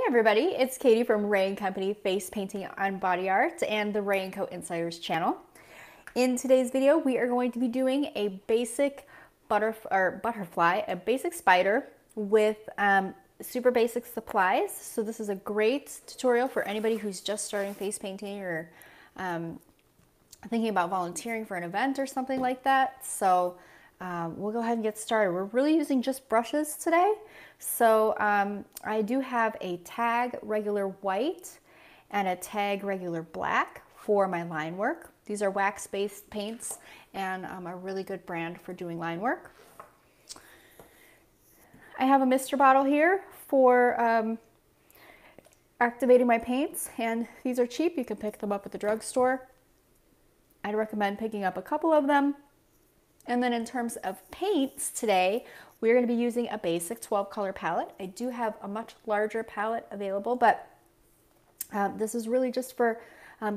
everybody, it's Katie from Ray & Company Face Painting and Body Art and the Ray & Co Insiders channel. In today's video, we are going to be doing a basic butterfly, a basic spider with super basic supplies. So this is a great tutorial for anybody who's just starting face painting or thinking about volunteering for an event or something like that. So we'll go ahead and get started. We're really using just brushes today. So I do have a tag regular white and a tag regular black for my line work. These are wax-based paints and a really good brand for doing line work. I have a mister bottle here for activating my paints, and these are cheap. You can pick them up at the drugstore. I'd recommend picking up a couple of them. And then in terms of paints today, we're going to be using a basic 12 color palette. I do have a much larger palette available, but this is really just for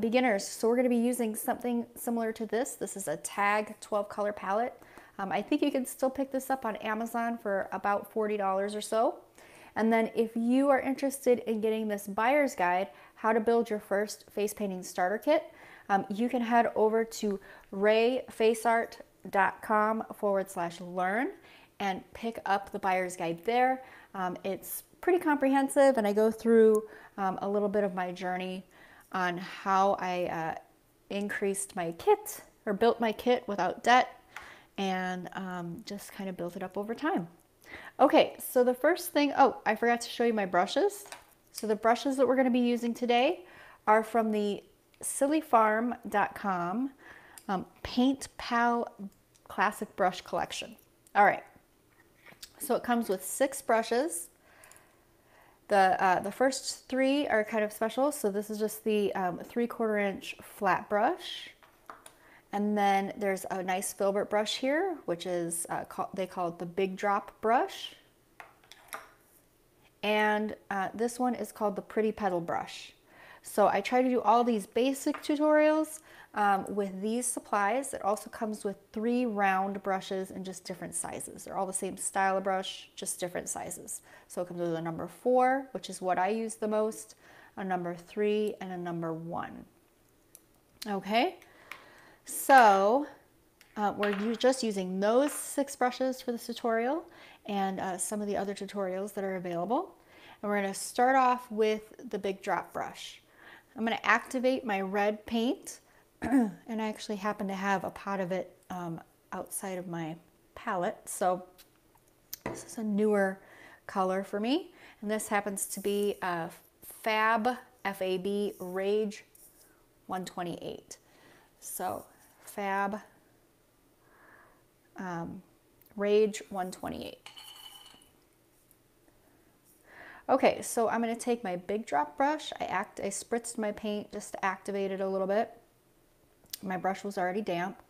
beginners. So we're going to be using something similar to this. This is a tag 12 color palette. I think you can still pick this up on Amazon for about $40 or so. And then if you are interested in getting this buyer's guide, how to build your first face painting starter kit, you can head over to rayfaceart.com/learn and pick up the buyer's guide there. It's pretty comprehensive, and I go through a little bit of my journey on how I increased my kit or built my kit without debt, and just kind of built it up over time. Okay, so the first thing, oh, I forgot to show you my brushes. So the brushes that we're going to be using today are from the sillyfarm.com Paint Pal Classic Brush Collection. All right, so it comes with 6 brushes. The first 3 are kind of special. So this is just the 3/4 inch flat brush. And then there's a nice filbert brush here, which is, they call it the big drop brush. And this one is called the pretty petal brush. So I try to do all these basic tutorials with these supplies. It also comes with 3 round brushes in just different sizes. They're all the same style of brush, just different sizes. So it comes with a number 4, which is what I use the most, a number 3, and a number 1. Okay, so we're just using those 6 brushes for this tutorial and some of the other tutorials that are available. And we're going to start off with the big drop brush. I'm going to activate my red paint, and I actually happen to have a pot of it outside of my palette. So this is a newer color for me, and this happens to be a Fab, F-A-B, Rage 128. So Fab Rage 128. Okay, so I'm going to take my big drop brush. I spritzed my paint just to activate it a little bit. My brush was already damp.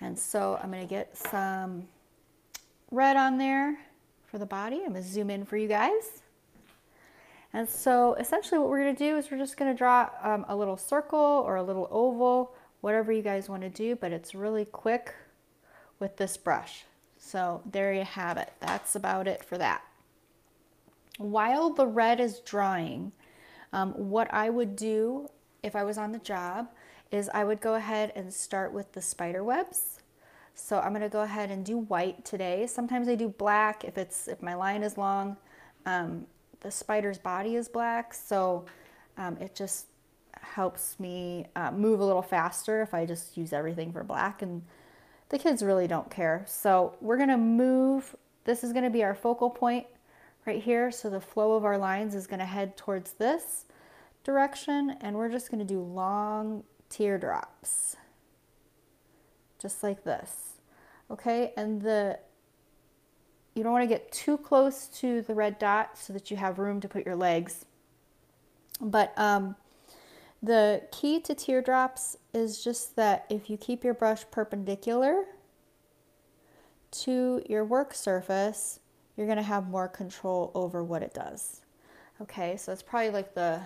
And so I'm going to get some red on there for the body. I'm going to zoom in for you guys. And so essentially what we're going to do is we're just going to draw a little circle or a little oval, whatever you guys want to do, but it's really quick with this brush. So there you have it. That's about it for that. While the red is drying, what I would do if I was on the job is I would go ahead and start with the spider webs. So I'm going to go ahead and do white today. Sometimes I do black if my line is long. The spider's body is black, so it just helps me move a little faster if I just use everything for black, and the kids really don't care. So we're going to move. This is going to be our focal point right here, so the flow of our lines is going to head towards this direction, and we're just going to do long teardrops, just like this. Okay, and you don't want to get too close to the red dot so that you have room to put your legs. But the key to teardrops is just that if you keep your brush perpendicular to your work surface, you're going to have more control over what it does. Okay, so it's probably like the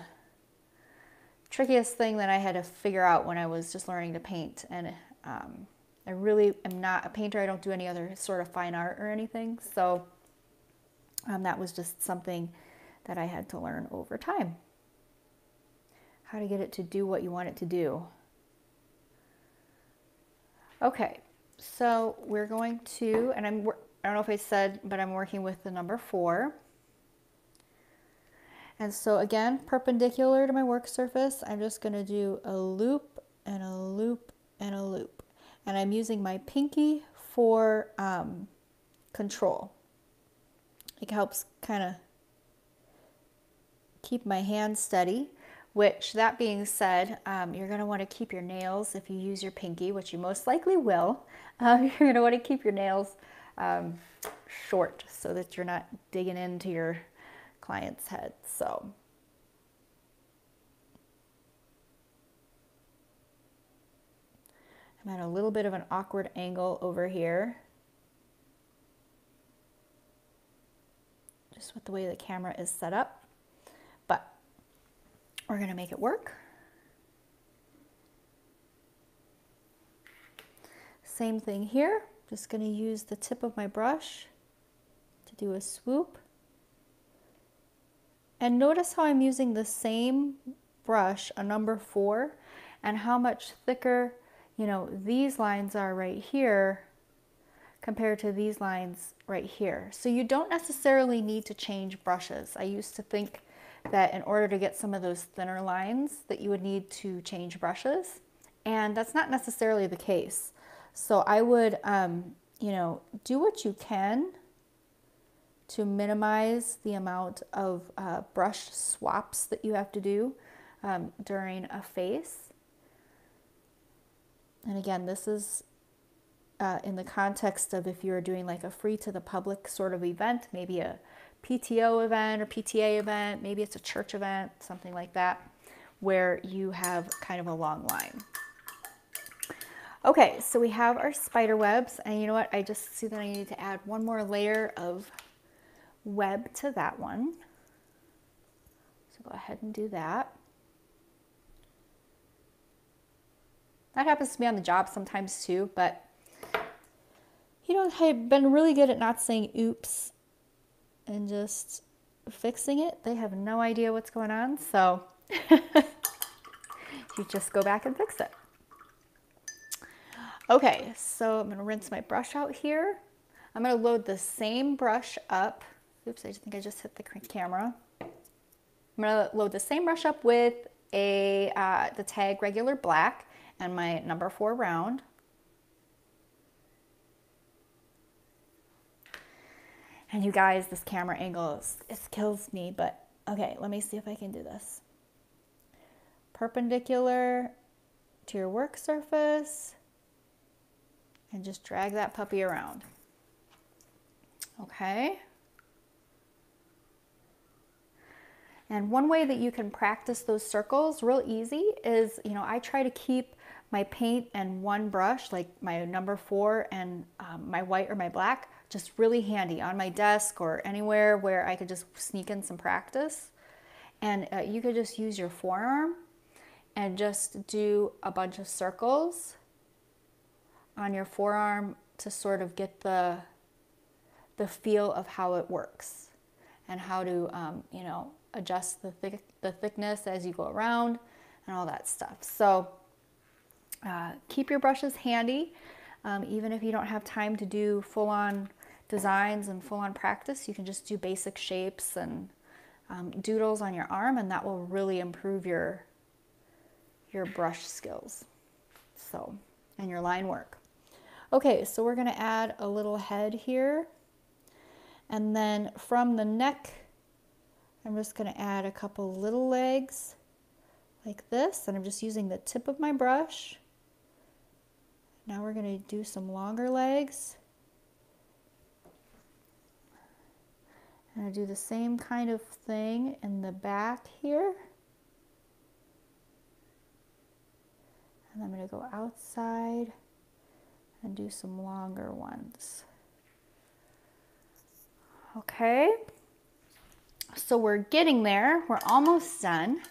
trickiest thing that I had to figure out when I was just learning to paint. And I really am not a painter. I don't do any other sort of fine art or anything. So that was just something that I had to learn over time. How to get it to do what you want it to do. Okay, so we're going to, and I don't know if I said, but I'm working with the number 4. And so again, perpendicular to my work surface, I'm just going to do a loop and a loop and a loop. And I'm using my pinky for control. It helps kind of keep my hand steady, which, that being said, you're going to want to keep your nails, if you use your pinky, which you most likely will, you're going to want to keep your nails short so that you're not digging into your client's head. So I'm at a little bit of an awkward angle over here, just with the way the camera is set up, but we're going to make it work. Same thing here, just going to use the tip of my brush to do a swoop. And notice how I'm using the same brush, a number 4, and how much thicker, you know, these lines are right here compared to these lines right here. So you don't necessarily need to change brushes. I used to think that in order to get some of those thinner lines that you would need to change brushes, and that's not necessarily the case. So I would, you know, do what you can to minimize the amount of brush swaps that you have to do during a face. And again, this is in the context of if you're doing like a free to the public sort of event, maybe a PTO event or PTA event, maybe it's a church event, something like that, where you have kind of a long line. Okay, so we have our spider webs, and you know what? I just see that I need to add one more layer of web to that one. So go ahead and do that. That happens to me on the job sometimes too, but you know, I've been really good at not saying oops and just fixing it. They have no idea what's going on, so you just go back and fix it. Okay, so I'm going to rinse my brush out here. I'm going to load the same brush up. Oops, I think I just hit the camera. I'm going to load the same brush up with the tag regular black and my number 4 round. And you guys, this camera angle, it kills me, but okay, let me see if I can do this. Perpendicular to your work surface, and just drag that puppy around. Okay. And one way that you can practice those circles real easy is, you know, I try to keep my paint and one brush, like my number 4 and my white or my black, just really handy on my desk or anywhere where I could just sneak in some practice. And you could just use your forearm and just do a bunch of circles on your forearm to sort of get the feel of how it works and how to, you know, adjust the thickness as you go around and all that stuff. So keep your brushes handy. Even if you don't have time to do full-on designs and full-on practice, you can just do basic shapes and doodles on your arm, and that will really improve your brush skills, so, and your line work. Okay, so we're going to add a little head here, and then from the neck I'm just going to add a couple little legs like this, and I'm just using the tip of my brush. Now we're going to do some longer legs. And I do the same kind of thing in the back here. And I'm going to go outside and do some longer ones. Okay. So we're getting there. We're almost done.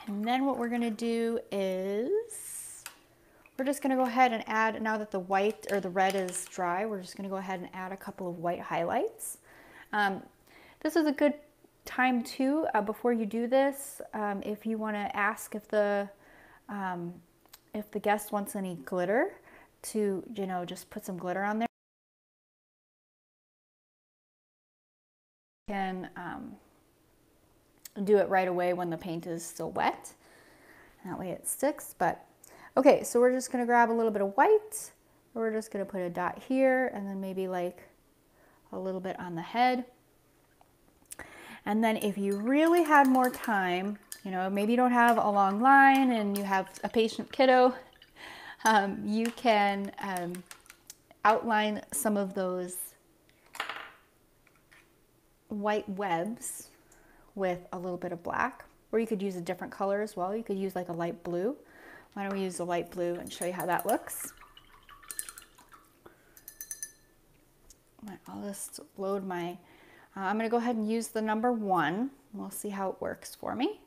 And then what we're going to do is we're just going to go ahead and add, now that the white or the red is dry, we're just going to go ahead and add a couple of white highlights. This is a good time too, before you do this, if you want to ask if the guest wants any glitter, to, you know, just put some glitter on there. You can do it right away when the paint is still wet. That way it sticks. But okay, so we're just going to grab a little bit of white. We're just going to put a dot here and then maybe like a little bit on the head. And then if you really had more time, you know, maybe you don't have a long line and you have a patient kiddo, you can outline some of those white webs with a little bit of black, or you could use a different color as well. You could use like a light blue. Why don't we use the light blue and show you how that looks? I'll just load my, I'm going to go ahead and use the number 1. We'll see how it works for me.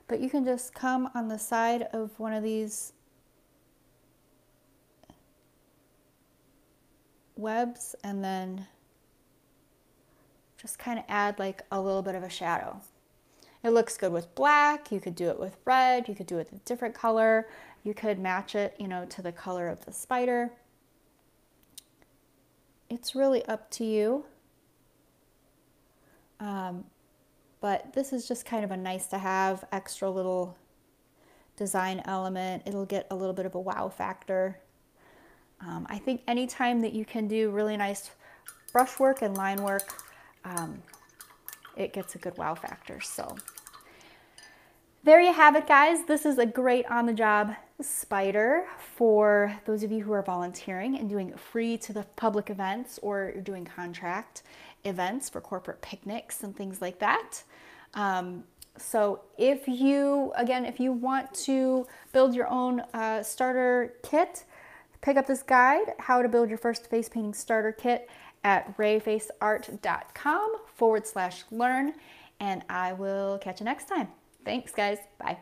But you can just come on the side of one of these webs and then just kind of add like a little bit of a shadow. It looks good with black. You could do it with red. You could do it with a different color. You could match it, you know, to the color of the spider. It's really up to you. But this is just kind of a nice to have extra little design element. It'll get a little bit of a wow factor. I think anytime that you can do really nice brushwork and line work, it gets a good wow factor. So there you have it, guys. This is a great on-the-job spider for those of you who are volunteering and doing free to the public events, or you're doing contract events for corporate picnics and things like that. So if you, again, if you want to build your own starter kit, pick up this guide, How to Build Your First Face Painting Starter Kit, at rayfaceart.com/learn, and I will catch you next time. Thanks, guys. Bye.